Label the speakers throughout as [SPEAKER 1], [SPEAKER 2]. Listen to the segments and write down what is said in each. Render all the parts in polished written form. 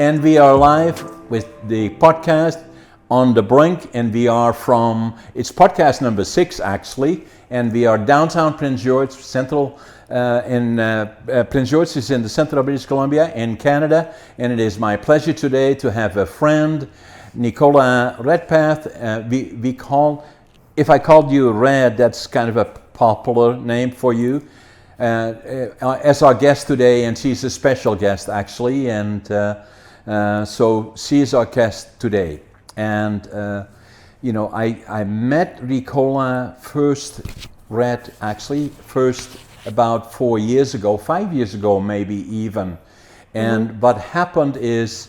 [SPEAKER 1] and we are live with the podcast On the Brink, and we are it's podcast number 6 actually, and we are downtown Prince George, Prince George is in the center of British Columbia in Canada, and it is my pleasure today to have a friend, Nicola Redpath. If I called you Red, that's kind of a popular name for you. As our guest today, and she's a special guest actually, and so she is our guest today. And I met Nicola first about 5 years ago maybe even. And what happened is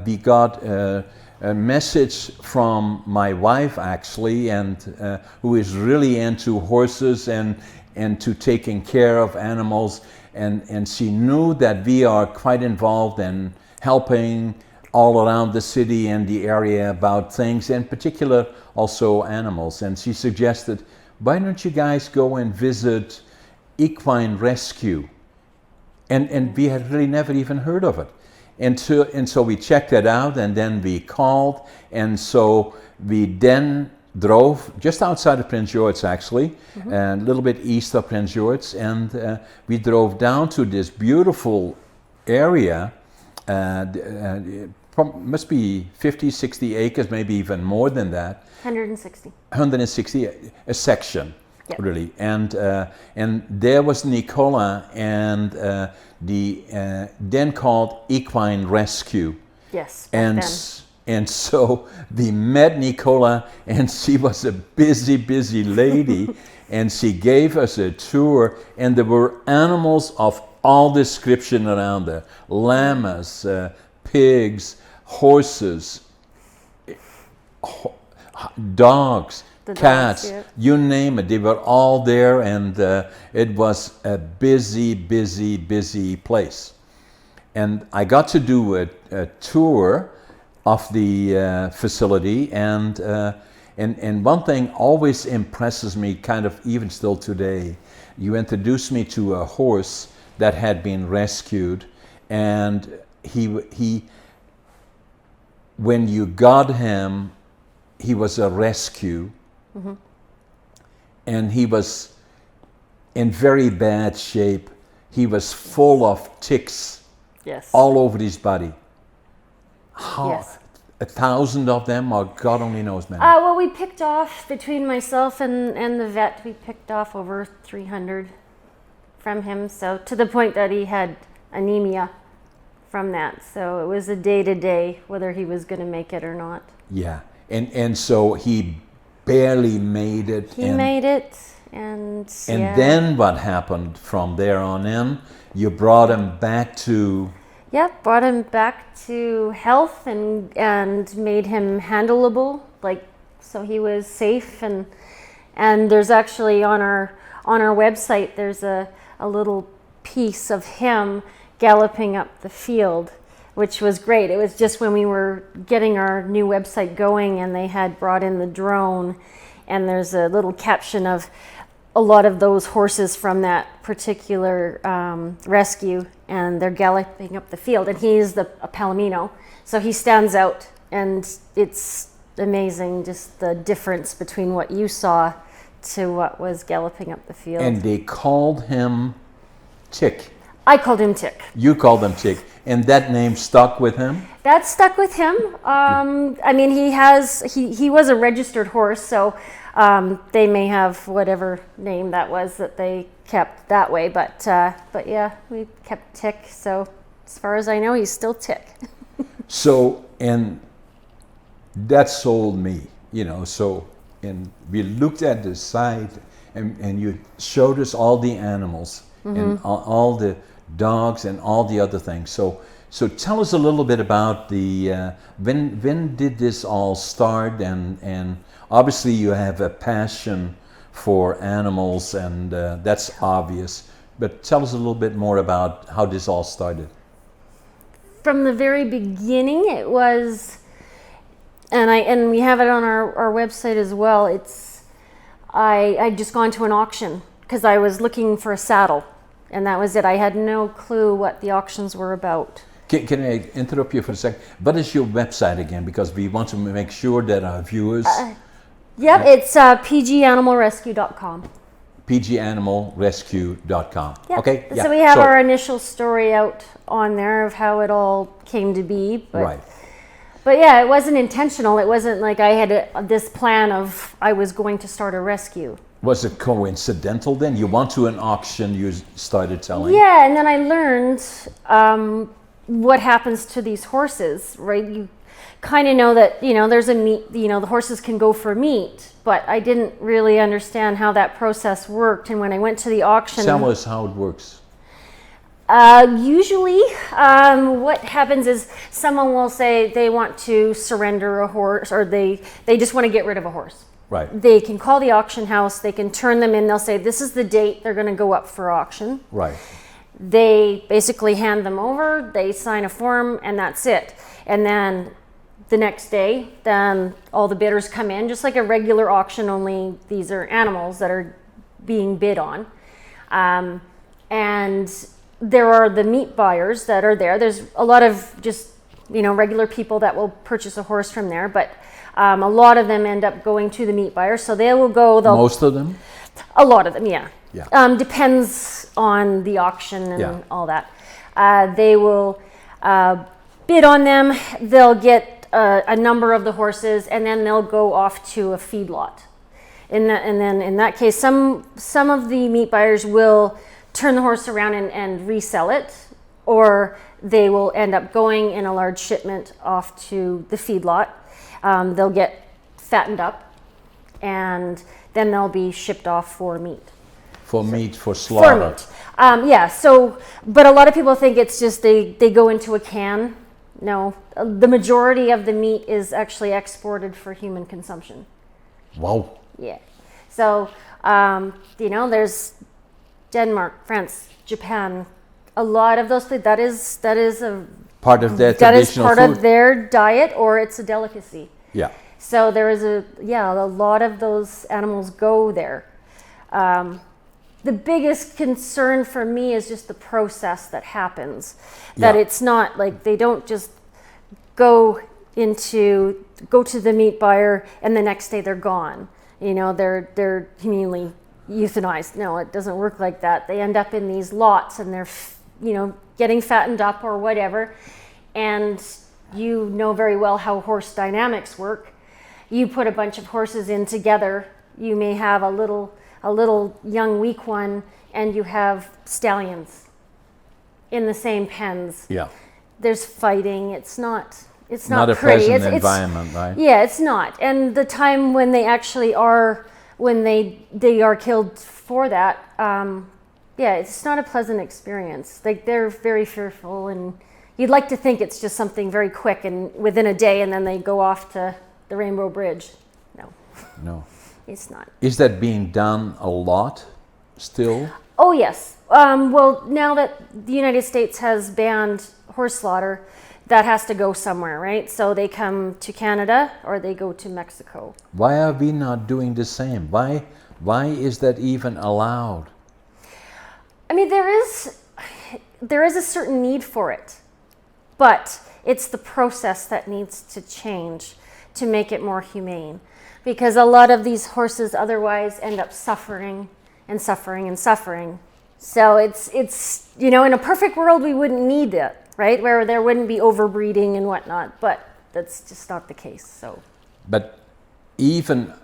[SPEAKER 1] we got a message from my wife actually, and who is really into horses and to taking care of animals, and she knew that we are quite involved in helping all around the city and the area about things, in particular also animals. And she suggested, why don't you guys go and visit equine rescue? And we had really never even heard of it. And so we checked it out, and then we called, and so we then drove just outside of Prince George actually, and a little bit east of Prince George, and we drove down to this beautiful area. Must be 50, 60 acres, maybe even more than that.
[SPEAKER 2] 160.
[SPEAKER 1] 160, a section, yep. Really. And there was Nicola and the then called Equine Rescue.
[SPEAKER 2] Yes.
[SPEAKER 1] And so we met Nicola, and she was a busy lady, and she gave us a tour, and there were animals of all description around there: llamas, pigs, horses, dogs, cats,
[SPEAKER 2] yeah.
[SPEAKER 1] You name it, they were all there, and it was a busy place. And I got to do a tour of the facility, and one thing always impresses me, kind of even still today. You introduced me to a horse that had been rescued, and he when you got him, he was a rescue, and he was in very bad shape. He was full of ticks,
[SPEAKER 2] yes,
[SPEAKER 1] all over his body.
[SPEAKER 2] Yes.
[SPEAKER 1] 1,000 of them, or God only knows, man.
[SPEAKER 2] Well, we picked off, between myself and the vet, we picked off over 300 from him, so to the point that he had anemia from that. So it was a day-to-day whether he was going to make it or not.
[SPEAKER 1] Yeah, and so he barely made it.
[SPEAKER 2] He made it, and yeah.
[SPEAKER 1] Then what happened from there on in? You brought him back to...
[SPEAKER 2] Yep, brought him back to health and made him handleable, so he was safe. And there's actually on our website, there's a little piece of him galloping up the field, which was great. It was just when we were getting our new website going, and they had brought in the drone, and there's a little caption of a lot of those horses from that particular rescue, and they're galloping up the field, and he's a Palomino, so he stands out, and it's amazing just the difference between what you saw to what was galloping up the field.
[SPEAKER 1] And they called him Tick.
[SPEAKER 2] I called him Tick.
[SPEAKER 1] You called him Tick, and that name stuck with him?
[SPEAKER 2] That stuck with him. I mean, he was a registered horse, so they may have whatever name that was that they kept that way. But yeah, we kept Tick. So as far as I know, he's still Tick.
[SPEAKER 1] So, and that sold me, So, and we looked at the site, and you showed us all the animals and all the dogs and all the other things. So tell us a little bit about the when did this all start, and obviously you have a passion for animals, and that's obvious, but tell us a little bit more about how this all started.
[SPEAKER 2] From the very beginning, it was, and we have it on our website as well, I'd just gone to an auction because I was looking for a saddle, and that was it. I had no clue what the auctions were about.
[SPEAKER 1] Can I interrupt you for a second? What is your website again? Because we want to make sure that our viewers...
[SPEAKER 2] Yep, it's pganimalrescue.com.
[SPEAKER 1] pganimalrescue.com.
[SPEAKER 2] Yeah.
[SPEAKER 1] Okay. Yeah.
[SPEAKER 2] So we have our initial story out on there of how it all came to be. But,
[SPEAKER 1] right.
[SPEAKER 2] But yeah, it wasn't intentional. It wasn't like I had this plan of I was going to start a rescue.
[SPEAKER 1] Was it coincidental then? You went to an auction, you started selling?
[SPEAKER 2] Yeah, and then I learned what happens to these horses, right? You kind of know that, there's a meat, the horses can go for meat, but I didn't really understand how that process worked. And when I went to the auction...
[SPEAKER 1] Tell us how it works.
[SPEAKER 2] Usually, what happens is someone will say they want to surrender a horse, or they just want to get rid of a horse.
[SPEAKER 1] Right.
[SPEAKER 2] They can call the auction house, they can turn them in, they'll say this is the date they're going to go up for auction.
[SPEAKER 1] Right.
[SPEAKER 2] They basically hand them over, they sign a form, and that's it. And then the next day, then all the bidders come in, just like a regular auction, only these are animals that are being bid on. And there are the meat buyers that are there. There's a lot of just, regular people that will purchase a horse from there, but a lot of them end up going to the meat buyers. So they will go...
[SPEAKER 1] Most of them?
[SPEAKER 2] A lot of them, yeah.
[SPEAKER 1] Yeah.
[SPEAKER 2] Depends on the auction and all that. They will bid on them. They'll get a number of the horses, and then they'll go off to a feedlot. And then in that case, some of the meat buyers will turn the horse around and resell it, or they will end up going in a large shipment off to the feedlot. They'll get fattened up, and then they'll be shipped off for meat.
[SPEAKER 1] For slaughter.
[SPEAKER 2] For meat. But a lot of people think it's just they go into a can. No, the majority of the meat is actually exported for human consumption.
[SPEAKER 1] Wow.
[SPEAKER 2] Yeah. So, there's Denmark, France, Japan, a lot of those places. That is a
[SPEAKER 1] part of their
[SPEAKER 2] traditional
[SPEAKER 1] traditional
[SPEAKER 2] food. That is part
[SPEAKER 1] food.
[SPEAKER 2] of their diet, or it's a delicacy.
[SPEAKER 1] Yeah.
[SPEAKER 2] So there is a lot of those animals go there. The biggest concern for me is just the process that happens. That it's not like they don't just go to the meat buyer and the next day they're gone. They're humanely euthanized. No, it doesn't work like that. They end up in these lots and they're getting fattened up or whatever. And you know very well how horse dynamics work. You put a bunch of horses in together, you may have a little young weak one, and you have stallions in the same pens.
[SPEAKER 1] Yeah.
[SPEAKER 2] There's fighting. It's not
[SPEAKER 1] not a
[SPEAKER 2] pretty.
[SPEAKER 1] pleasant environment, right?
[SPEAKER 2] Yeah, it's not. And the time when they actually are, when they are killed for that, it's not a pleasant experience. Like, they're very fearful, and you'd like to think it's just something very quick and within a day, and then they go off to the Rainbow Bridge. No. It's not.
[SPEAKER 1] Is that being done a lot still?
[SPEAKER 2] Oh, yes. Well, now that the United States has banned horse slaughter, that has to go somewhere, right? So they come to Canada or they go to Mexico.
[SPEAKER 1] Why are we not doing the same? Why is that even allowed?
[SPEAKER 2] I mean, there is a certain need for it, but it's the process that needs to change to make it more humane. Because a lot of these horses otherwise end up suffering and suffering and suffering. So it's in a perfect world we wouldn't need it, right? Where there wouldn't be overbreeding and whatnot, but that's just not the case. So.
[SPEAKER 1] But even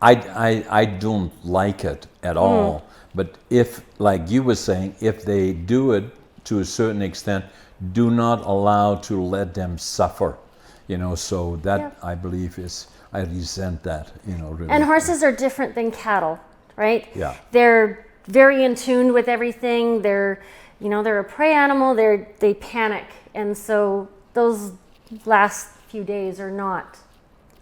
[SPEAKER 1] I don't like it at all. But if, like you were saying, if they do it to a certain extent, do not allow to let them suffer. So that I believe I resent that, really.
[SPEAKER 2] And horses are different than cattle, right?
[SPEAKER 1] Yeah.
[SPEAKER 2] They're very in tune with everything. They're a prey animal. They panic, and so those last few days are not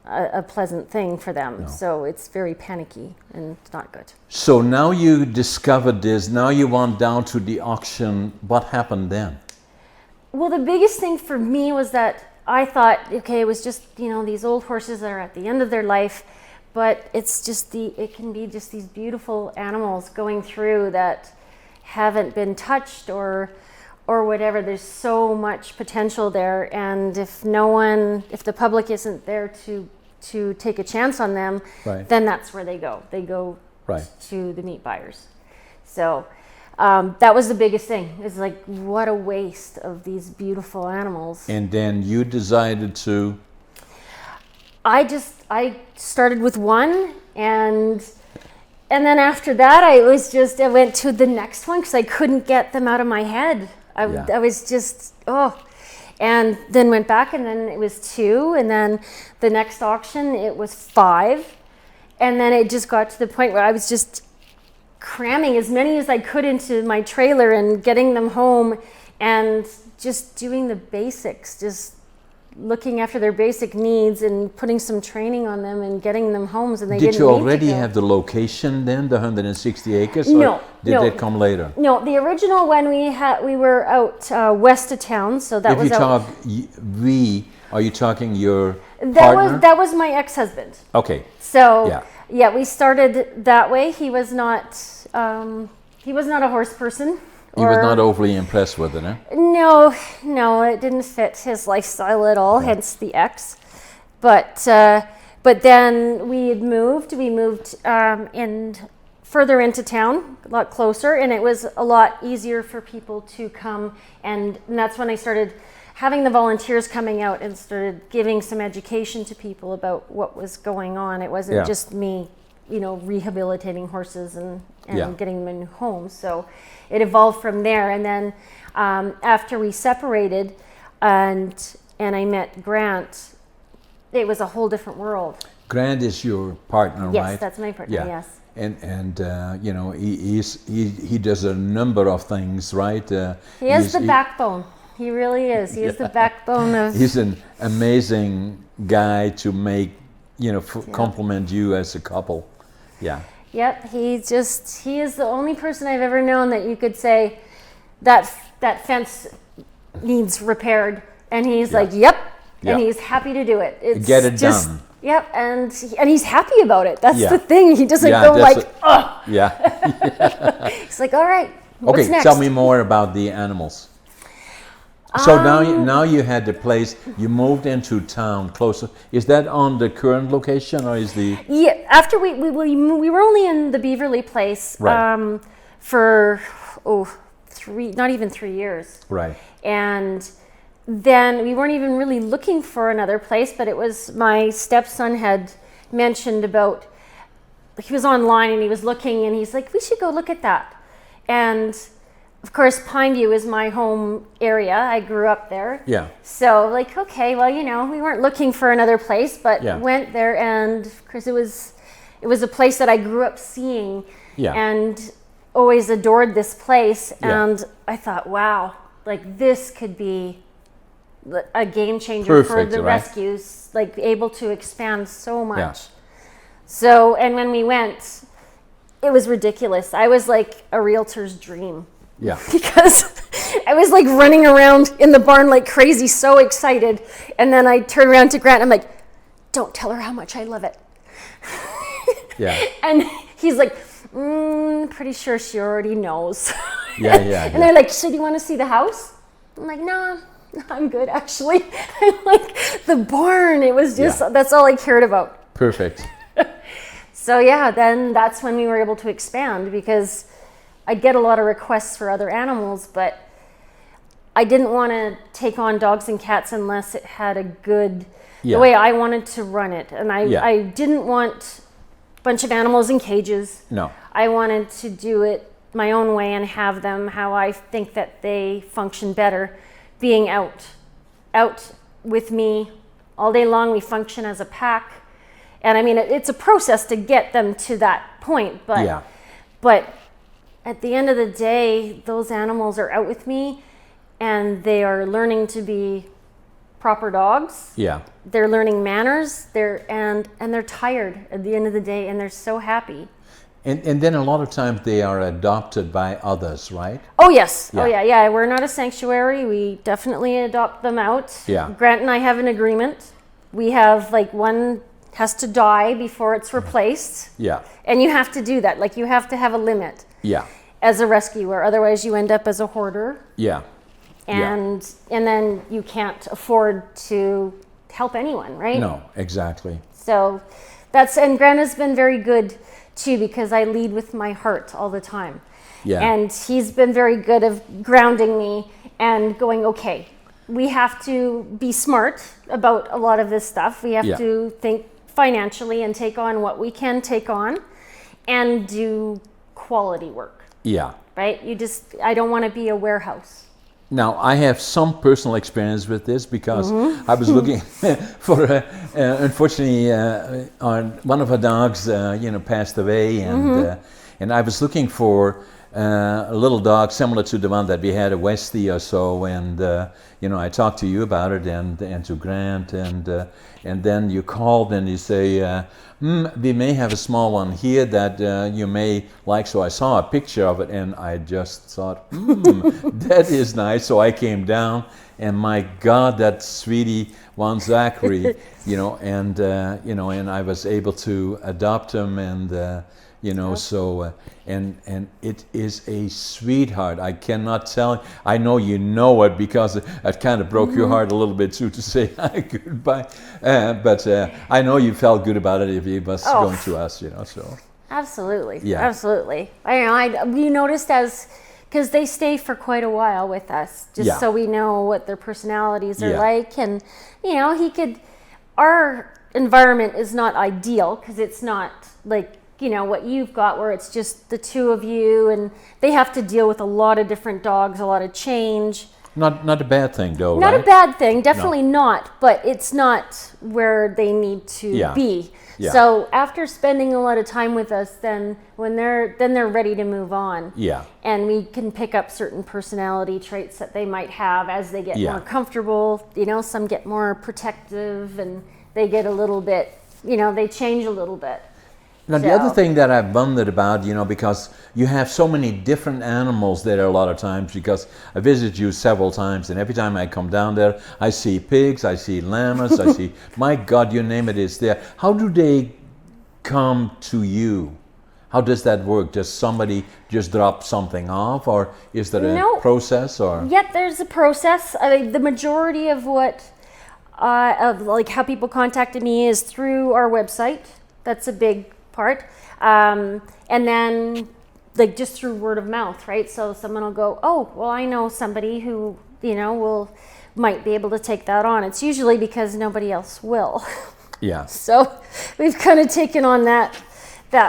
[SPEAKER 2] a pleasant thing for them.
[SPEAKER 1] No.
[SPEAKER 2] So it's very panicky and it's not good.
[SPEAKER 1] So now you discovered this. Now you went down to the auction. What happened then?
[SPEAKER 2] Well, the biggest thing for me was that I thought, okay, it was just, these old horses that are at the end of their life, but it can be just these beautiful animals going through that haven't been touched or or whatever. There's so much potential there, and if the public isn't there to take a chance on them,
[SPEAKER 1] Right.
[SPEAKER 2] then that's where they go. They go
[SPEAKER 1] Right.
[SPEAKER 2] to the meat buyers. So that was the biggest thing. It's like, what a waste of these beautiful animals.
[SPEAKER 1] And then you decided to.
[SPEAKER 2] I started with one, and then after that I went to the next one because I couldn't get them out of my head. I was just and then went back, and then it was 2, and then the next auction it was 5, and then it just got to the point where I was just cramming as many as I could into my trailer and getting them home, and just doing the basics, just looking after their basic needs and putting some training on them and getting them homes. And they
[SPEAKER 1] Did
[SPEAKER 2] didn't
[SPEAKER 1] you
[SPEAKER 2] need to
[SPEAKER 1] already
[SPEAKER 2] go.
[SPEAKER 1] have the location then, the 160 acres?
[SPEAKER 2] No,
[SPEAKER 1] Or did
[SPEAKER 2] no.
[SPEAKER 1] that come later?
[SPEAKER 2] No, the original one we were out west of town, so that
[SPEAKER 1] If
[SPEAKER 2] was
[SPEAKER 1] you
[SPEAKER 2] out.
[SPEAKER 1] talk are you talking your
[SPEAKER 2] That
[SPEAKER 1] partner?
[SPEAKER 2] that was my ex-husband.
[SPEAKER 1] Okay.
[SPEAKER 2] So yeah, we started that way. He was not a horse person.
[SPEAKER 1] He was not overly impressed with it, eh?
[SPEAKER 2] No, it didn't fit his lifestyle at all. Hence the ex. But then we had moved. We moved further into town, a lot closer, and it was a lot easier for people to come. And that's when I started having the volunteers coming out and started giving some education to people about what was going on. It wasn't just me, rehabilitating horses and getting them in homes. So it evolved from there. And then after we separated and I met Grant, it was a whole different world.
[SPEAKER 1] Grant is your partner,
[SPEAKER 2] Yes,
[SPEAKER 1] right?
[SPEAKER 2] that's my partner, yes.
[SPEAKER 1] And he does a number of things, right?
[SPEAKER 2] He is the backbone. He really is. He is the backbone of...
[SPEAKER 1] He's an amazing guy to make, compliment you as a couple. Yeah.
[SPEAKER 2] Yep, he is the only person I've ever known that you could say that fence needs repaired, and he's like, yep, and he's happy to do it. It's
[SPEAKER 1] get it
[SPEAKER 2] just,
[SPEAKER 1] done.
[SPEAKER 2] Yep, and he's happy about it. That's the thing. He doesn't go like, oh.
[SPEAKER 1] Yeah.
[SPEAKER 2] He's like, all right, what's
[SPEAKER 1] Okay,
[SPEAKER 2] next?
[SPEAKER 1] tell me more about the animals. So now you had the place, you moved into town closer. Is that on the current location, or is the...
[SPEAKER 2] Yeah, after we were only in the Beaverly place for not even 3 years.
[SPEAKER 1] Right.
[SPEAKER 2] And then we weren't even really looking for another place, but it was my stepson had mentioned about, he was online and he was looking and he's like, we should go look at that. And of course, Pineview is my home area. I grew up there.
[SPEAKER 1] Yeah.
[SPEAKER 2] So okay, well, we weren't looking for another place, but went there, and of course it was a place that I grew up seeing and always adored this place. And I thought, wow, this could be a game changer for the rescues, able to expand so much.
[SPEAKER 1] Yeah.
[SPEAKER 2] So, and when we went, it was ridiculous. I was like a realtor's dream.
[SPEAKER 1] Yeah.
[SPEAKER 2] Because I was running around in the barn like crazy, so excited. And then I turned around to Grant and I'm like, don't tell her how much I love it.
[SPEAKER 1] Yeah.
[SPEAKER 2] And he's like, pretty sure she already knows.
[SPEAKER 1] Yeah.
[SPEAKER 2] And they're like, so do you want to see the house? I'm like, no, I'm good actually. The barn, it was just, that's all I cared about.
[SPEAKER 1] Perfect.
[SPEAKER 2] So then that's when we were able to expand, because I get a lot of requests for other animals, but I didn't want to take on dogs and cats unless it had a good, the way I wanted to run it. And I didn't want a bunch of animals in cages.
[SPEAKER 1] No.
[SPEAKER 2] I wanted to do it my own way and have them how I think that they function better, being out with me all day long. We function as a pack. And I mean, it's a process to get them to that point, but at the end of the day, those animals are out with me and they are learning to be proper dogs.
[SPEAKER 1] Yeah.
[SPEAKER 2] They're learning manners. And they're tired at the end of the day, and they're so happy.
[SPEAKER 1] And then a lot of times they are adopted by others, right?
[SPEAKER 2] Oh yes.
[SPEAKER 1] Yeah.
[SPEAKER 2] Oh yeah. We're not a sanctuary. We definitely adopt them out.
[SPEAKER 1] Yeah.
[SPEAKER 2] Grant and I have an agreement. We have one has to die before it's replaced.
[SPEAKER 1] Yeah.
[SPEAKER 2] And you have to do that. You have to have a limit.
[SPEAKER 1] Yeah.
[SPEAKER 2] As a rescuer, otherwise you end up as a hoarder.
[SPEAKER 1] Yeah.
[SPEAKER 2] and then you can't afford to help anyone, right?
[SPEAKER 1] No, exactly.
[SPEAKER 2] So and Grandma's been very good too, because I lead with my heart all the time.
[SPEAKER 1] Yeah.
[SPEAKER 2] And he's been very good of grounding me and going, okay, we have to be smart about a lot of this stuff. We have to think financially and take on what we can take on and do quality work.
[SPEAKER 1] Yeah.
[SPEAKER 2] Right? I don't want to be a warehouse.
[SPEAKER 1] Now, I have some personal experience with this because I was looking for, unfortunately, one of our dogs, passed away, and I was looking for a little dog similar to the one that we had, a Westie or so, and I talked to you about it and to Grant, and then you called and you say, we may have a small one here that you may like. So I saw a picture of it and I just thought, that is nice. So I came down and my God, that sweetie one, Zachary, and I was able to adopt him, and so and it is a sweetheart. I cannot tell. I know you know it because it kind of broke your heart a little bit too to say goodbye. But I know you felt good about it if he was going to us. So
[SPEAKER 2] Absolutely.
[SPEAKER 1] Yeah.
[SPEAKER 2] Absolutely. We noticed because they stay for quite a while with us, just so we know what their personalities are like, and our environment is not ideal because it's not like what you've got, where it's just the two of you, and they have to deal with a lot of different dogs, a lot of change.
[SPEAKER 1] not a bad thing though,
[SPEAKER 2] Not
[SPEAKER 1] right?
[SPEAKER 2] a bad thing, definitely not, but it's not where they need to be.
[SPEAKER 1] Yeah.
[SPEAKER 2] So after spending a lot of time with us, then they're ready to move on.
[SPEAKER 1] Yeah.
[SPEAKER 2] And we can pick up certain personality traits that they might have as they get
[SPEAKER 1] Yeah.
[SPEAKER 2] more comfortable. Some get more protective, and they get a little bit, they change a little bit.
[SPEAKER 1] Now, the other thing that I've wondered about, because you have so many different animals there a lot of times, because I visit you several times, and every time I come down there, I see pigs, I see llamas, I see, my God, you name it, is there. How do they come to you? How does that work? Does somebody just drop something off, or is there a process? Or
[SPEAKER 2] there's a process. I mean, the majority of how people contacted me is through our website. That's a big part, and then just through word of mouth, right? So someone will go, oh, well, I know somebody who might be able to take that on. It's usually because nobody else will.
[SPEAKER 1] Yeah.
[SPEAKER 2] So we've kind of taken on that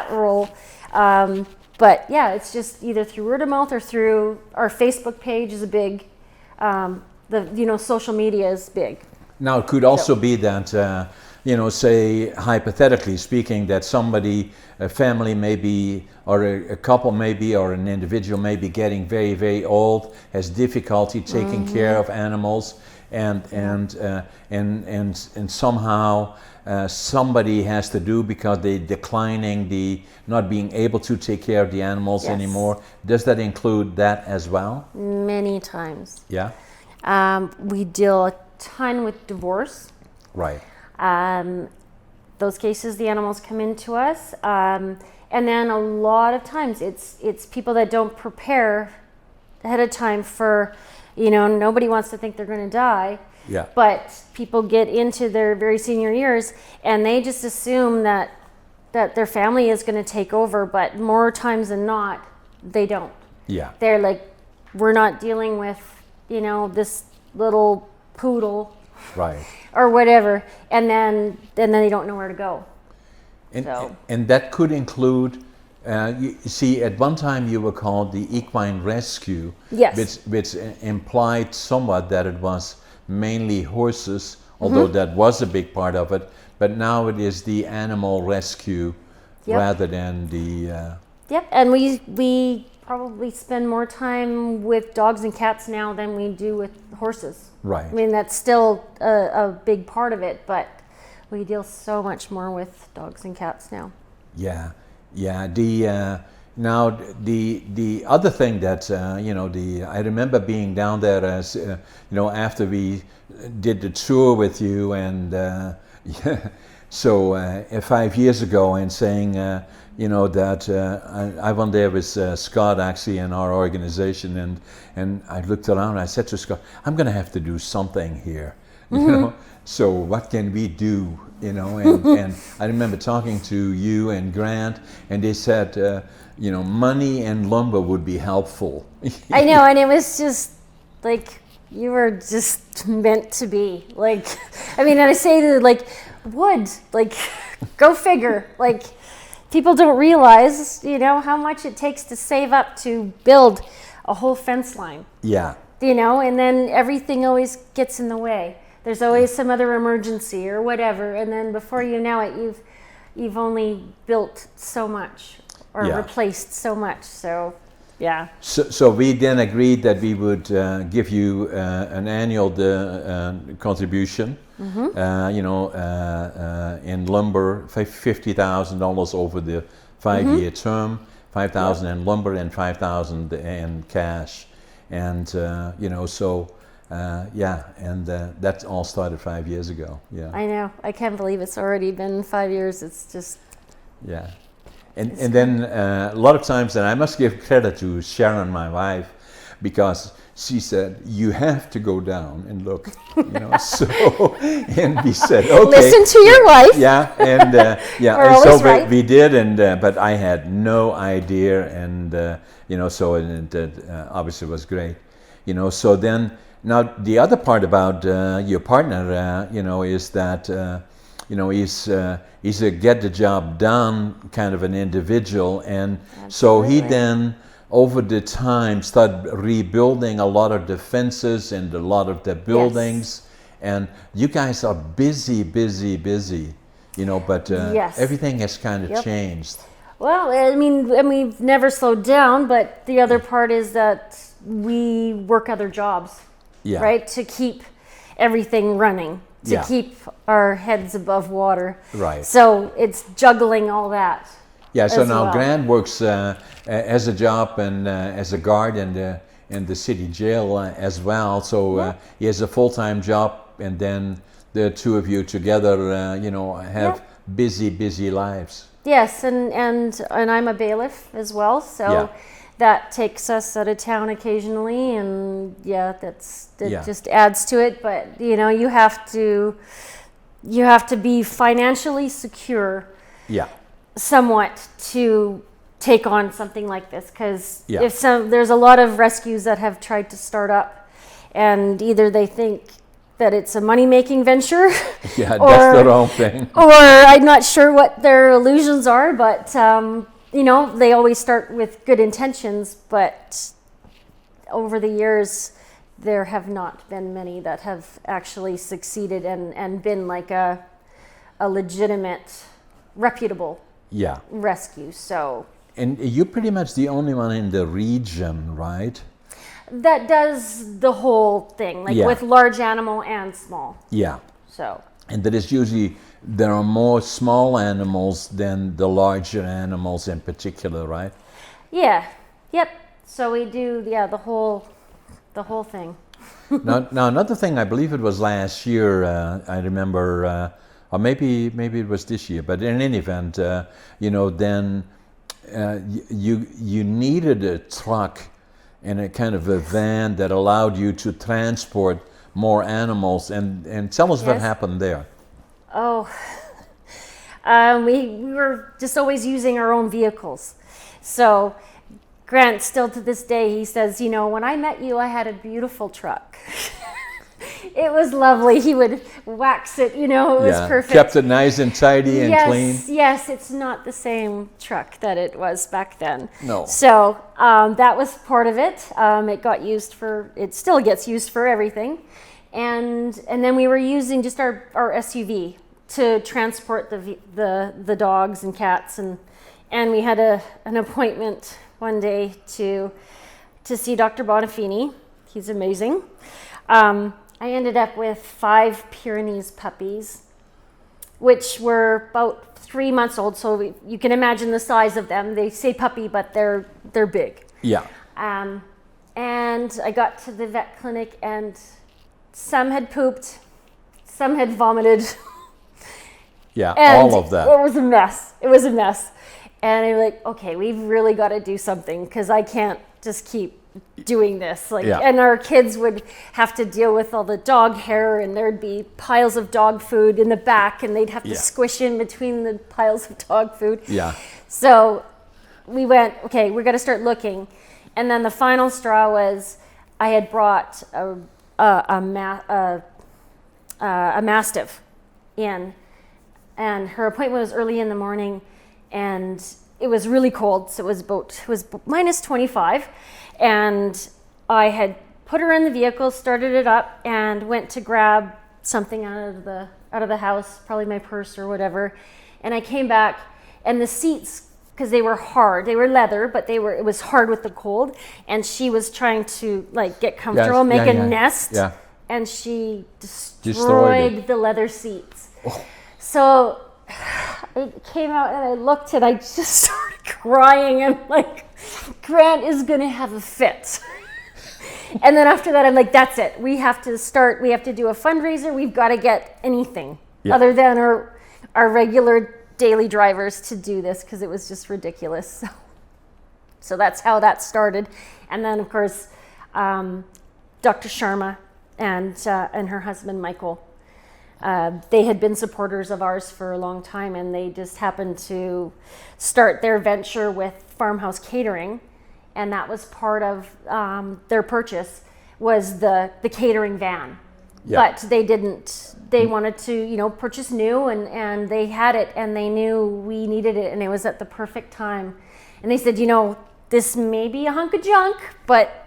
[SPEAKER 2] role, but it's just either through word of mouth or through our Facebook page is a big. Social media is big.
[SPEAKER 1] Now, it could also be that, say, hypothetically speaking, that somebody, a family maybe, or a couple maybe, or an individual may be getting very, very old, has difficulty taking care of animals, and somehow somebody has to do because they're declining not being able to take care of the animals anymore. Does that include that as well?
[SPEAKER 2] Many times.
[SPEAKER 1] Yeah.
[SPEAKER 2] We deal a ton with divorce.
[SPEAKER 1] Right.
[SPEAKER 2] Those cases, the animals come into us, and then a lot of times it's people that don't prepare ahead of time for, nobody wants to think they're going to die.
[SPEAKER 1] Yeah.
[SPEAKER 2] But people get into their very senior years and they just assume that their family is going to take over, but more times than not, they don't.
[SPEAKER 1] Yeah.
[SPEAKER 2] They're like, we're not dealing with, this little poodle.
[SPEAKER 1] Right.
[SPEAKER 2] Or whatever, and then they don't know where to go.
[SPEAKER 1] And that could include, you see, at one time you were called the equine rescue, which implied somewhat that it was mainly horses, although that was a big part of it, but now it is the animal rescue rather than the...
[SPEAKER 2] and we probably spend more time with dogs and cats now than we do with horses.
[SPEAKER 1] Right.
[SPEAKER 2] I mean, that's still a big part of it, but we deal so much more with dogs and cats now.
[SPEAKER 1] Yeah. Now the other thing that I remember being down there as after we did the tour with you, and So 5 years ago, and saying, that I went there with Scott actually in our organization, and I looked around and I said to Scott, I'm going to have to do something here, So what can we do, And I remember talking to you and Grant, and they said, money and lumber would be helpful.
[SPEAKER 2] I know, and it was just like you were just meant to be. Like, I mean, and I say to wood, go figure. People don't realize, how much it takes to save up to build a whole fence line.
[SPEAKER 1] Yeah.
[SPEAKER 2] And then everything always gets in the way. There's always some other emergency or whatever, and then before you know it, you've only built so much or replaced so much. So, yeah. So
[SPEAKER 1] we then agreed that we would give you an annual contribution. In lumber, $50,000 over the 5-year term, $5,000 in lumber and $5,000 in cash, and that all started 5 years ago. Yeah,
[SPEAKER 2] I know. I can't believe it's already been 5 years. It's just
[SPEAKER 1] and then a lot of times, and I must give credit to Sharon, my wife, because she said, you have to go down and look, and we said, okay.
[SPEAKER 2] Listen to your wife.
[SPEAKER 1] Yeah, and
[SPEAKER 2] and so right.
[SPEAKER 1] we did, and but I had no idea, and so it obviously was great, So then, now the other part about your partner, is that, he's a get the job done kind of an individual, and
[SPEAKER 2] Absolutely.
[SPEAKER 1] So he then, over the time, started rebuilding a lot of the fences and a lot of the buildings. Yes. And you guys are busy, but everything has kind of changed.
[SPEAKER 2] Well, I mean, and we've never slowed down, but the other part is that we work other jobs, right? To keep everything running, to keep our heads above water.
[SPEAKER 1] Right.
[SPEAKER 2] So it's juggling all that.
[SPEAKER 1] Yeah, so now Grant works as a job and as a guard in the city jail as well. So he has a full-time job, and then the two of you together, have busy lives.
[SPEAKER 2] Yes, and I'm a bailiff as well, so that takes us out of town occasionally, and that just adds to it. But you have to be financially secure. Yeah. Somewhat to take on something like this, because there's a lot of rescues that have tried to start up, and either they think that it's a money-making venture, or,
[SPEAKER 1] that's their own thing,
[SPEAKER 2] or I'm not sure what their illusions are, but they always start with good intentions, but over the years there have not been many that have actually succeeded and been like a legitimate, reputable rescue. So,
[SPEAKER 1] and you're pretty much the only one in the region, right?
[SPEAKER 2] That does the whole thing, with large animal and small. Yeah. So.
[SPEAKER 1] And that is usually, there are more small animals than the larger animals in particular, right?
[SPEAKER 2] Yeah. Yep. So we do the whole thing.
[SPEAKER 1] Now another thing, I believe it was last year. I remember. Or maybe it was this year, but in any event, then you needed a truck and a kind of a van that allowed you to transport more animals, and tell us what happened there.
[SPEAKER 2] Oh, we were just always using our own vehicles. So Grant, still to this day, he says, when I met you, I had a beautiful truck. It was lovely. He would wax it, it was perfect.
[SPEAKER 1] Kept it nice and tidy and clean.
[SPEAKER 2] Yes, it's not the same truck that it was back then.
[SPEAKER 1] No.
[SPEAKER 2] So that was part of it. It still gets used for everything. And then we were using just our SUV to transport the dogs and cats. And we had an appointment one day to see Dr. Bonafini. He's amazing. I ended up with 5 Pyrenees puppies, which were about 3 months old. So you can imagine the size of them. They say puppy, but they're big.
[SPEAKER 1] Yeah.
[SPEAKER 2] And I got to the vet clinic, and some had pooped, some had vomited.
[SPEAKER 1] Yeah,
[SPEAKER 2] And
[SPEAKER 1] all of that.
[SPEAKER 2] it was a mess. It was a mess. And I'm like, okay, we've really got to do something because I can't just keep doing this. Like,
[SPEAKER 1] Yeah.
[SPEAKER 2] and our kids would have to deal with all the dog hair, and there'd be piles of dog food in the back, and they'd have to
[SPEAKER 1] Yeah.
[SPEAKER 2] squish in between the piles of dog food.
[SPEAKER 1] Yeah.
[SPEAKER 2] So we went, okay, we're going to start looking. And then the final straw was I had brought a Mastiff in, and her appointment was early in the morning, and it was really cold. So it was minus 25, and I had put her in the vehicle, started it up, and went to grab something out of the house, probably my purse or whatever. And I came back, and the seats, because they were hard, they were leather, but it was hard with the cold. And she was trying to like get comfortable, make a nest, and she destroyed the leather seats. Oh. So I came out and I looked, and I just started crying. I'm like, Grant is gonna have a fit. And then after that, I'm like, that's it. We have to do a fundraiser. We've got to get anything other than our regular daily drivers to do this, because it was just ridiculous. So that's how that started. And then, of course, Dr. Sharma and her husband, Michael, they had been supporters of ours for a long time, and they just happened to start their venture with Farmhouse Catering. And that was part of their purchase, was the catering van. Yeah. But they didn't, they wanted to, purchase new, and they had it, and they knew we needed it, and it was at the perfect time. And they said, this may be a hunk of junk, but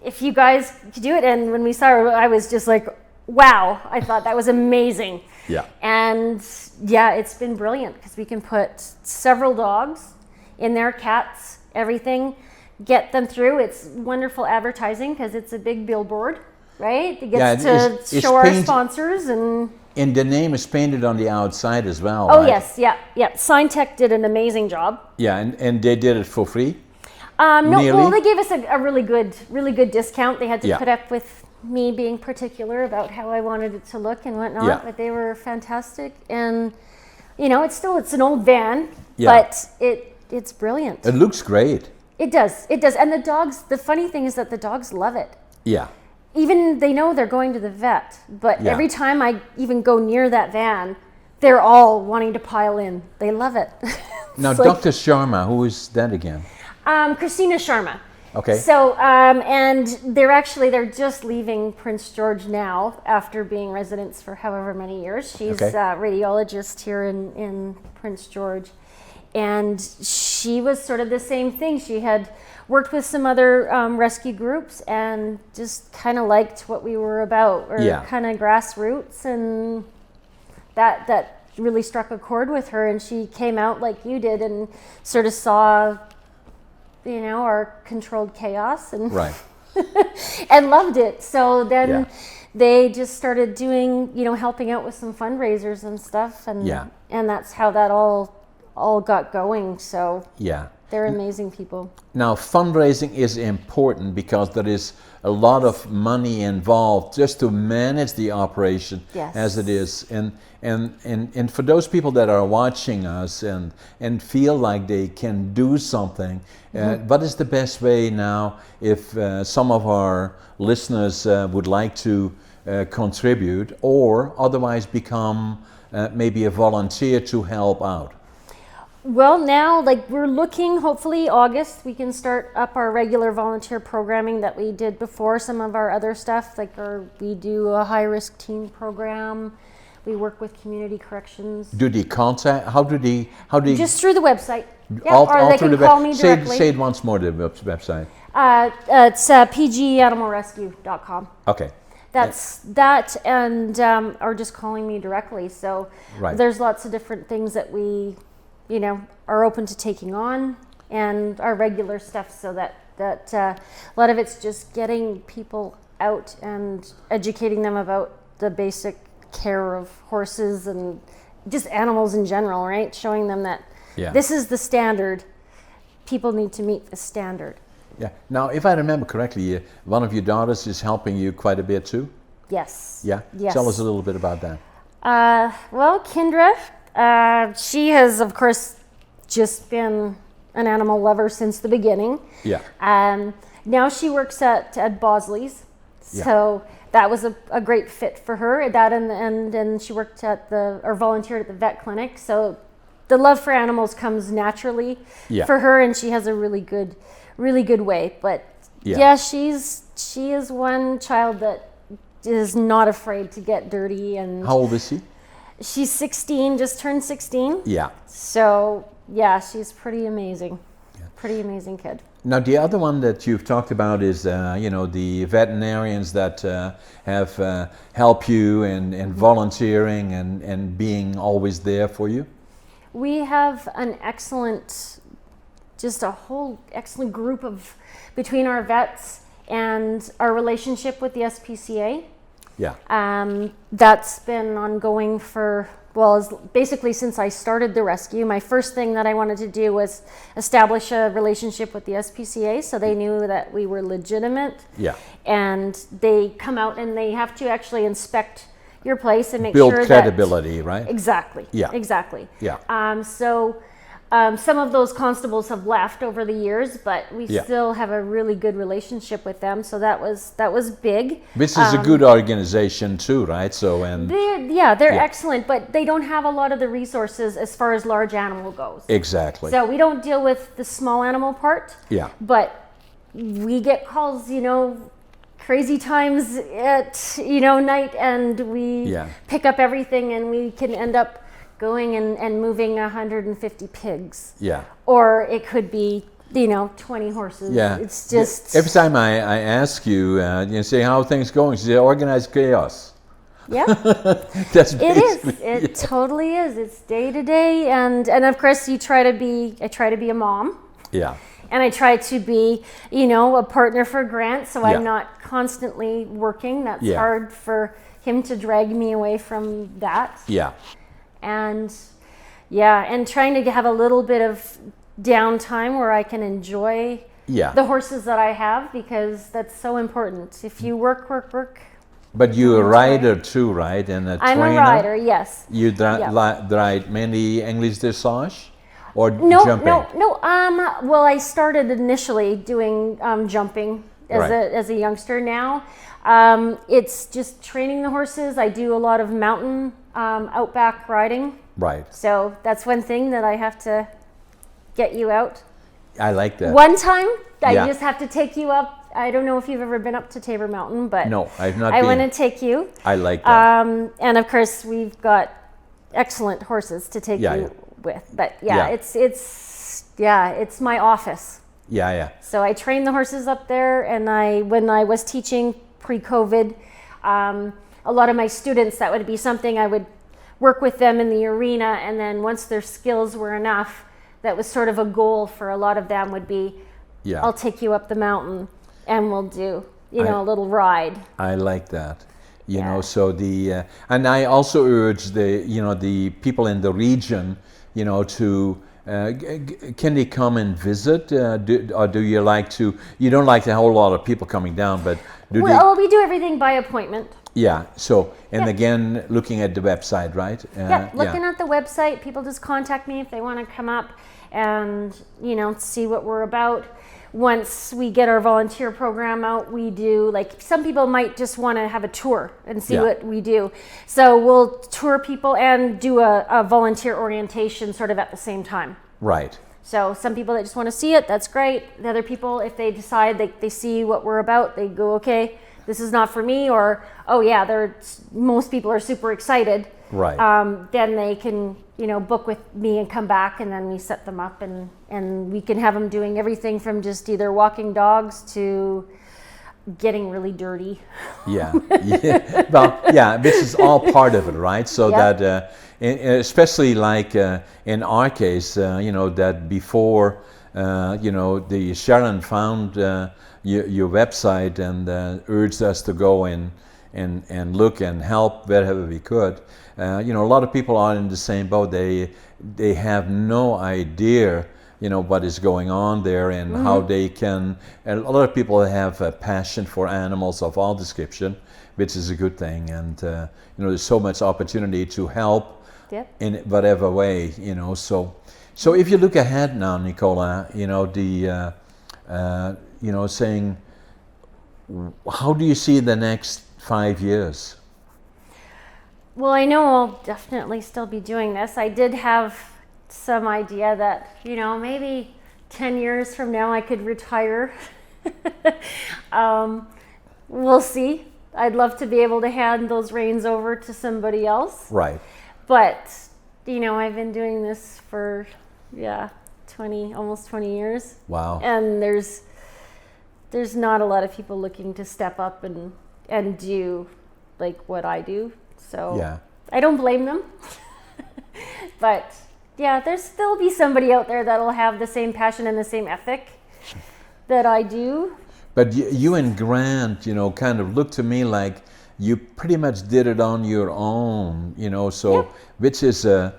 [SPEAKER 2] if you guys could do it. And when we saw her, I was just like, wow, I thought that was amazing. Yeah. And yeah, it's been brilliant, because we can put several dogs in there, cats, everything, get them through. It's wonderful advertising, because it's a big billboard, right? It gets to show our sponsors. And
[SPEAKER 1] the name is painted on the outside as well.
[SPEAKER 2] Oh,
[SPEAKER 1] right?
[SPEAKER 2] yes, yeah. SignTech did an amazing job.
[SPEAKER 1] Yeah, and they did it for free?
[SPEAKER 2] No, well, they gave us a really good discount. They had to put up with me being particular about how I wanted it to look and whatnot, but they were fantastic. And it's an old van, but it's brilliant.
[SPEAKER 1] It looks great.
[SPEAKER 2] It does. And the funny thing is that the dogs love it.
[SPEAKER 1] Yeah.
[SPEAKER 2] Even they know they're going to the vet, but every time I even go near that van, they're all wanting to pile in. They love it.
[SPEAKER 1] Now, Dr. Sharma, who is that again?
[SPEAKER 2] Christina Sharma.
[SPEAKER 1] Okay.
[SPEAKER 2] So, and they're just leaving Prince George now, after being residents for however many years. She's a radiologist here in Prince George. And she was sort of the same thing. She had worked with some other rescue groups, and just kind of liked what we were about, or kind of grassroots, and that really struck a chord with her. And she came out like you did, and sort of saw, our controlled chaos, and and loved it. So then they just started doing, helping out with some fundraisers and stuff, and that's how that all got going. So they're amazing people.
[SPEAKER 1] Now, fundraising is important, because there is a lot of money involved just to manage the operation as it is. And for those people that are watching us and feel like they can do something, what is the best way now, if some of our listeners would like to contribute, or otherwise become maybe a volunteer to help out?
[SPEAKER 2] Well, now, we're looking, hopefully August, we can start up our regular volunteer programming that we did before. Some of our other stuff, we do a high-risk teen program. We work with community corrections.
[SPEAKER 1] Do they contact? How do they?
[SPEAKER 2] Just through the website.
[SPEAKER 1] Or
[SPEAKER 2] they can call me directly.
[SPEAKER 1] Say it once more, the website.
[SPEAKER 2] It's pganimalrescue.com.
[SPEAKER 1] Okay.
[SPEAKER 2] That's that, and or just calling me directly. So there's lots of different things that we are open to taking on, and our regular stuff, so that a lot of it's just getting people out and educating them about the basic care of horses and just animals in general, right? Showing them that this is the standard. People need to meet the standard.
[SPEAKER 1] Yeah. Now, if I remember correctly, one of your daughters is helping you quite a bit too?
[SPEAKER 2] Yes.
[SPEAKER 1] Yeah?
[SPEAKER 2] Yes.
[SPEAKER 1] Tell us a little bit about that.
[SPEAKER 2] Well, Kendra, She has, of course, just been an animal lover since the beginning.
[SPEAKER 1] Yeah.
[SPEAKER 2] Now she works at Bosley's,
[SPEAKER 1] Yeah.
[SPEAKER 2] so that was a great fit for her. That and she worked or volunteered at the vet clinic. So the love for animals comes naturally
[SPEAKER 1] Yeah.
[SPEAKER 2] for her, and she has a really good way. But
[SPEAKER 1] Yeah.
[SPEAKER 2] yeah, she is one child that is not afraid to get dirty. And
[SPEAKER 1] How old is she?
[SPEAKER 2] she's 16, just turned 16.
[SPEAKER 1] Yeah.
[SPEAKER 2] So yeah, she's pretty amazing. Pretty amazing kid.
[SPEAKER 1] Now, the other one that you've talked about is, the veterinarians that have helped you and volunteering and being always there for you.
[SPEAKER 2] We have an excellent group between our vets and our relationship with the SPCA.
[SPEAKER 1] Yeah.
[SPEAKER 2] That's been ongoing basically since I started the rescue. My first thing that I wanted to do was establish a relationship with the SPCA, so they knew that we were legitimate.
[SPEAKER 1] Yeah.
[SPEAKER 2] And they come out and they have to actually inspect your place and make
[SPEAKER 1] Build
[SPEAKER 2] sure
[SPEAKER 1] credibility, right?
[SPEAKER 2] Exactly.
[SPEAKER 1] Yeah.
[SPEAKER 2] Exactly.
[SPEAKER 1] Yeah.
[SPEAKER 2] Some of those constables have left over the years, but we
[SPEAKER 1] Yeah.
[SPEAKER 2] still have a really good relationship with them. So that was big.
[SPEAKER 1] Which is a good organization too, right? So
[SPEAKER 2] They're excellent, but they don't have a lot of the resources as far as large animal goes.
[SPEAKER 1] Exactly.
[SPEAKER 2] So we don't deal with the small animal part.
[SPEAKER 1] Yeah.
[SPEAKER 2] But we get calls, crazy times at night, and we pick up everything, and we can end up going and moving 150 pigs.
[SPEAKER 1] Yeah.
[SPEAKER 2] Or it could be 20 horses.
[SPEAKER 1] Yeah.
[SPEAKER 2] It's just
[SPEAKER 1] every time I ask you, say how are things going, she say organized chaos.
[SPEAKER 2] Yeah.
[SPEAKER 1] That's
[SPEAKER 2] It
[SPEAKER 1] basically,
[SPEAKER 2] is. It totally is. It's day to day, and of course I try to be a mom.
[SPEAKER 1] Yeah.
[SPEAKER 2] And I try to be, a partner for Grant, so
[SPEAKER 1] Yeah.
[SPEAKER 2] I'm not constantly working. That's
[SPEAKER 1] Yeah.
[SPEAKER 2] hard for him to drag me away from that.
[SPEAKER 1] Yeah.
[SPEAKER 2] And and trying to have a little bit of downtime where I can enjoy the horses that I have, because that's so important. If you work.
[SPEAKER 1] But you're a rider too, right? And a
[SPEAKER 2] I'm
[SPEAKER 1] trainer.
[SPEAKER 2] a rider, yes.
[SPEAKER 1] You ride mainly English dressage or
[SPEAKER 2] No.
[SPEAKER 1] jumping?
[SPEAKER 2] Well, I started initially doing jumping as a youngster. Now, it's just training the horses. I do a lot of mountain outback riding.
[SPEAKER 1] Right.
[SPEAKER 2] So that's one thing that I have to get you out.
[SPEAKER 1] I like that.
[SPEAKER 2] One time, I
[SPEAKER 1] Yeah.
[SPEAKER 2] just have to take you up. I don't know if you've ever been up to Tabor Mountain, but
[SPEAKER 1] No, I've not
[SPEAKER 2] I
[SPEAKER 1] been.
[SPEAKER 2] want to take you.
[SPEAKER 1] I like that.
[SPEAKER 2] And of course, we've got excellent horses to take you with. But it's my office.
[SPEAKER 1] Yeah.
[SPEAKER 2] So I train the horses up there, and when I was teaching pre-COVID, a lot of my students, that would be something I would work with them in the arena, and then once their skills were enough, that was sort of a goal for a lot of them would be, I'll take you up the mountain and we'll do, a little ride.
[SPEAKER 1] I like that. So and I also urge the people in the region, to can they come and visit? Or do you like to? You don't like a whole lot of people coming down, but
[SPEAKER 2] we do everything by appointment.
[SPEAKER 1] Yeah. So again, looking at the website, right?
[SPEAKER 2] Looking at the website, people just contact me if they want to come up and see what we're about. Once we get our volunteer program out, we do, some people might just want to have a tour and see what we do. So we'll tour people and do a volunteer orientation sort of at the same time.
[SPEAKER 1] Right.
[SPEAKER 2] So some people that just want to see it, that's great. The other people, if they decide they see what we're about, they go, okay, this is not for me, or, oh yeah, most people are super excited.
[SPEAKER 1] Right.
[SPEAKER 2] Then they can, book with me and come back, and then we set them up, and we can have them doing everything from just either walking dogs to getting really dirty.
[SPEAKER 1] Yeah. Well, this is all part of it, right? So that, especially like in our case, that before, the Sharon found your website and urged us to go and look and help wherever we could. A lot of people are in the same boat. They have no idea, what is going on there and how they can. And a lot of people have a passion for animals of all description, which is a good thing. And there's so much opportunity to help
[SPEAKER 2] Yep.
[SPEAKER 1] in whatever way, you know. So if you look ahead now, Nicola, you know, you know, saying, how do you see the next 5 years?
[SPEAKER 2] Well, I know I'll definitely still be doing this. I did have some idea that, you know, maybe 10 years from now I could retire. We'll see. I'd love to be able to hand those reins over to somebody else.
[SPEAKER 1] Right.
[SPEAKER 2] But, you know, I've been doing this for, almost 20 years.
[SPEAKER 1] Wow.
[SPEAKER 2] And there's not a lot of people looking to step up and do like what I do. So
[SPEAKER 1] Yeah.
[SPEAKER 2] I don't blame them. But yeah, there'll be somebody out there that'll have the same passion and the same ethic that I do.
[SPEAKER 1] But you and Grant, you know, kind of look to me like you pretty much did it on your own, you know, so,
[SPEAKER 2] Yep.
[SPEAKER 1] which is an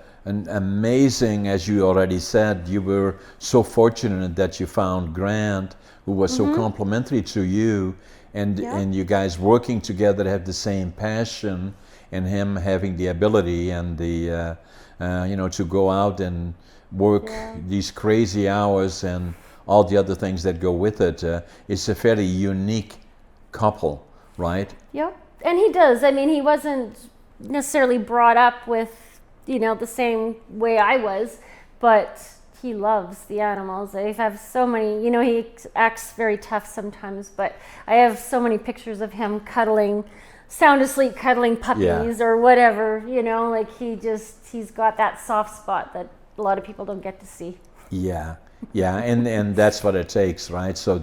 [SPEAKER 1] amazing, as you already said, you were so fortunate that you found Grant, who was so complimentary to you, and you guys working together have the same passion, and him having the ability and the, you know, to go out and work these crazy hours and all the other things that go with it. It's a fairly unique couple, right?
[SPEAKER 2] Yep. And he does. I mean, he wasn't necessarily brought up with, you know, the same way I was, but he loves the animals. I have so many, you know, he acts very tough sometimes, but I have so many pictures of him cuddling, sound asleep cuddling puppies or whatever, you know, like he's got that soft spot that a lot of people don't get to see.
[SPEAKER 1] Yeah, yeah, and that's what it takes, right? So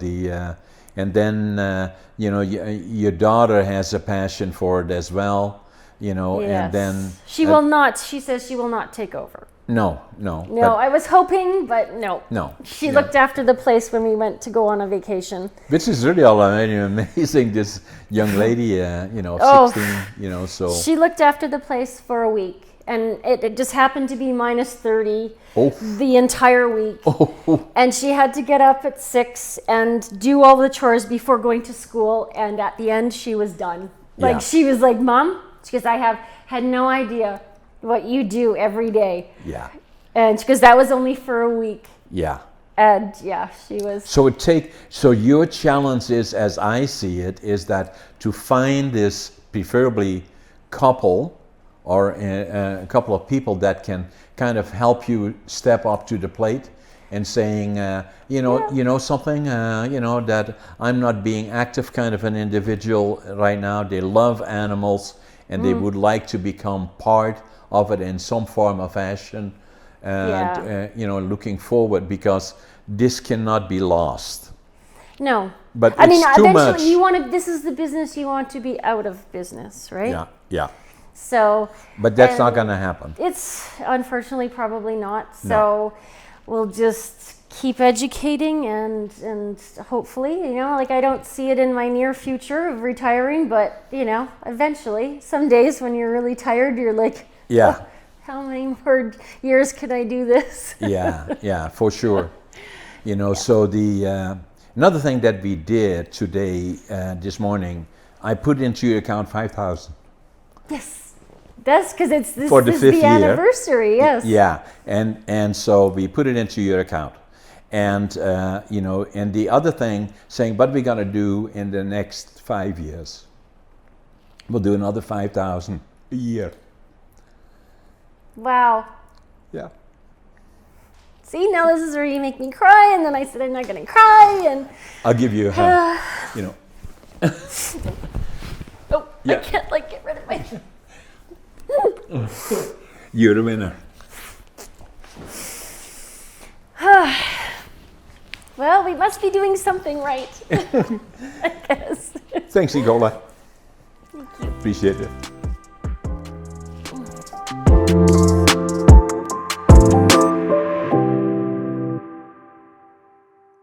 [SPEAKER 1] and then you know, your daughter has a passion for it as well, you know, and then
[SPEAKER 2] she will not. She says she will not take over.
[SPEAKER 1] No.
[SPEAKER 2] I was hoping, but no.
[SPEAKER 1] No.
[SPEAKER 2] She looked after the place when we went to go on a vacation.
[SPEAKER 1] Which is really all amazing. This young lady, you know, 16, you know, so
[SPEAKER 2] she looked after the place for a week. And it just happened to be minus 30 the entire week. And she had to get up at 6 and do all the chores before going to school. And at the end, she was done. Like, she was like, Mom, because I had no idea what you do every day.
[SPEAKER 1] Yeah.
[SPEAKER 2] And because that was only for a week.
[SPEAKER 1] Yeah.
[SPEAKER 2] And she was.
[SPEAKER 1] So your challenge is, as I see it, is that to find this preferably couple, or a couple of people that can kind of help you step up to the plate and saying, you know something, you know, that I'm not being active kind of an individual right now. They love animals and they would like to become part of it in some form or fashion. And, you know, looking forward, because this cannot be lost.
[SPEAKER 2] No.
[SPEAKER 1] But
[SPEAKER 2] I mean,
[SPEAKER 1] too
[SPEAKER 2] eventually
[SPEAKER 1] much.
[SPEAKER 2] this is the business you want to be out of business, right?
[SPEAKER 1] Yeah.
[SPEAKER 2] So,
[SPEAKER 1] but that's not going to happen.
[SPEAKER 2] It's unfortunately probably not. So we'll just keep educating and hopefully, you know, like I don't see it in my near future of retiring, but you know, eventually, some days when you're really tired, you're like, oh, how many more years can I do this?
[SPEAKER 1] Yeah, for sure. You know, so the another thing that we did today, this morning, I put into your account 5,000.
[SPEAKER 2] Yes. That's because this is
[SPEAKER 1] the
[SPEAKER 2] anniversary, yes.
[SPEAKER 1] Yeah, and so we put it into your account. And, you know, and the other thing, saying what we're going to do in the next 5 years. We'll do another 5,000 a year.
[SPEAKER 2] Wow.
[SPEAKER 1] Yeah.
[SPEAKER 2] See, now this is where you make me cry, and then I said I'm not going to cry, and...
[SPEAKER 1] I'll give you a hug, you know.
[SPEAKER 2] I can't, like, get rid of my...
[SPEAKER 1] You're the winner.
[SPEAKER 2] Well, we must be doing something right, I guess.
[SPEAKER 1] Thanks, Nicola.
[SPEAKER 2] Thank you.
[SPEAKER 1] Appreciate it.